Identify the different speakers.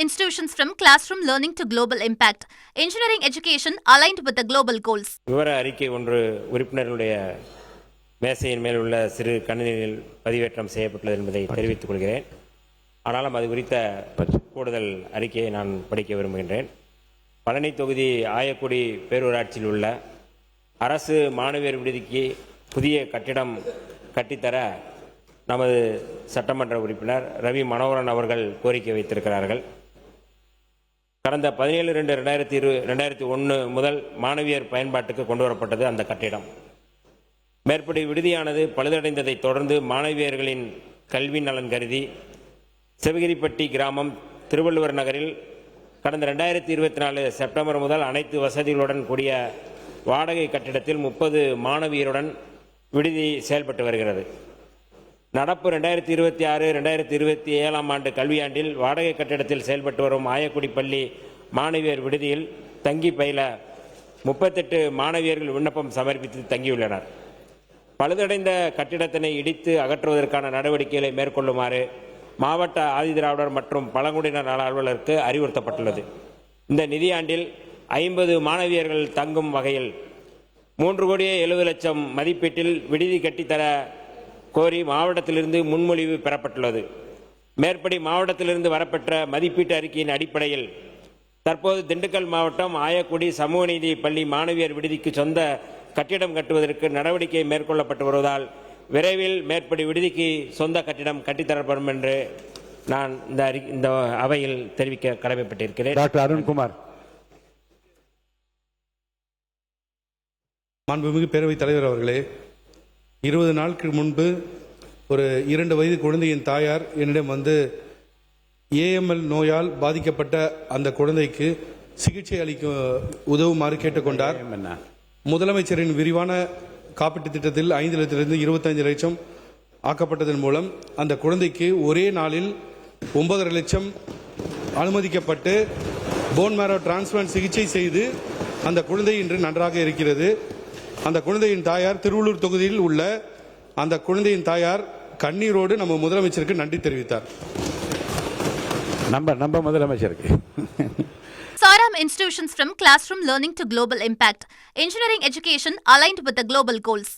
Speaker 1: institutions from classroom learning to global impact. Engineering education aligned with the global goals.
Speaker 2: விவர அறிக்கை ஒன்று உறுப்பினர்களுடைய மேசையின் மேல் உள்ள சிறு கணினியில் பதிவேற்றம் செய்யப்பட்டுள்ளது என்பதை தெரிவித்துக் கொள்கிறேன். ஆனாலும் அது குறித்த கூடுதல் அறிக்கையை நான் படிக்க விரும்புகின்றேன். பழனி தொகுதி ஆயக்குடி பேரூராட்சியில் உள்ள அரசு மாணவியர் விடுதிக்கு புதிய கட்டிடம் கட்டித்தர நமது சட்டமன்ற உறுப்பினர் ரவி மனோகரன் அவர்கள் கோரிக்கை வைத்திருக்கிறார்கள். கடந்த 17/2/2021 முதல் மாணவியர் பயன்பாட்டுக்கு கொண்டு வரப்பட்டது அந்த கட்டிடம். மேற்படி விடுதியானது பழுதடைந்ததை தொடர்ந்து மாணவியர்களின் கல்வி நலன் கருதி சிவகிரிப்பட்டி கிராமம் திருவள்ளுவர் நகரில் கடந்த 2024 செப்டம்பர் முதல் அனைத்து வசதிகளுடன் கூடிய வாடகை கட்டிடத்தில் 30 மாணவியருடன் விடுதி செயல்பட்டு வருகிறது. நடப்பு 2026-2027 ஆண்டு கல்வியாண்டில் வாடகை கட்டிடத்தில் செயல்பட்டு வரும் ஆயக்குடி பள்ளி மாணவியர் விடுதியில் தங்கி பயில 38 மாணவியர்கள் விண்ணப்பம் சமர்ப்பித்து தங்கியுள்ளனர். பழுதடைந்த கட்டிடத்தினை இடித்து அகற்றுவதற்கான நடவடிக்கைகளை மேற்கொள்ளுமாறு மாவட்ட ஆதிதிராவிடர் மற்றும் பழங்குடியினர் நல அலுவலருக்கு அறிவுறுத்தப்பட்டுள்ளது. இந்த நிதியாண்டில் 50 மாணவியர்கள் தங்கும் வகையில் 3,70,00,000 மதிப்பீட்டில் விடுதி கட்டித்தர கோரி மாவட்டத்திலிருந்து முன்மொழிவு பெறப்பட்டுள்ளது. மேற்படி மாவட்டத்திலிருந்து வரப்பெற்ற மதிப்பீட்டு அறிக்கையின் அடிப்படையில் தற்போது திண்டுக்கல் மாவட்டம் ஆயக்குடி சமூக நீதி பள்ளி மாணவியர் விடுதிக்கு சொந்த கட்டிடம் கட்டுவதற்கு நடவடிக்கை மேற்கொள்ளப்பட்டு வருவதால் விரைவில் மேற்படி விடுதிக்கு சொந்த கட்டிடம் கட்டித்தரப்படும் என்று நான் இந்த அவையில் தெரிவிக்க கடமைப்பட்டிருக்கிறேன்.
Speaker 3: டாக்டர் அருண்குமார்.
Speaker 4: மாண்புமிகு பேரவைத் தலைவர் அவர்களே, 20 நாட்கள் முன்பு ஒரு 2 வயது குழந்தையின் தாயார் என்னிடம் வந்து AML நோயால் பாதிக்கப்பட்ட அந்த குழந்தைக்கு சிகிச்சை அளிக்க உதவுமாறு கேட்டுக்கொண்டார். முதலமைச்சரின் விரிவான காப்பீட்டு திட்டத்தில் 5 லட்சத்திலிருந்து 25 லட்சம் ஆக்கப்பட்டதன் மூலம் அந்த குழந்தைக்கு ஒரே நாளில் 9.5 லட்சம் அனுமதிக்கப்பட்டு போன் மேரோ டிரான்ஸ்பிளான்ட் சிகிச்சை செய்து அந்த குழந்தை இன்று நன்றாக இருக்கிறது. அந்த குழந்தையின் தாயார் திருவள்ளூர் தொகுதியில் உள்ள அந்த குழந்தையின் தாயார் கண்ணீரோடு நம்ம முதலமைச்சருக்கு நன்றி தெரிவித்தார்.
Speaker 3: நம்ம முதலமைச்சருக்கு.
Speaker 1: Saram institutions from classroom learning to global impact. Engineering education aligned with the global goals.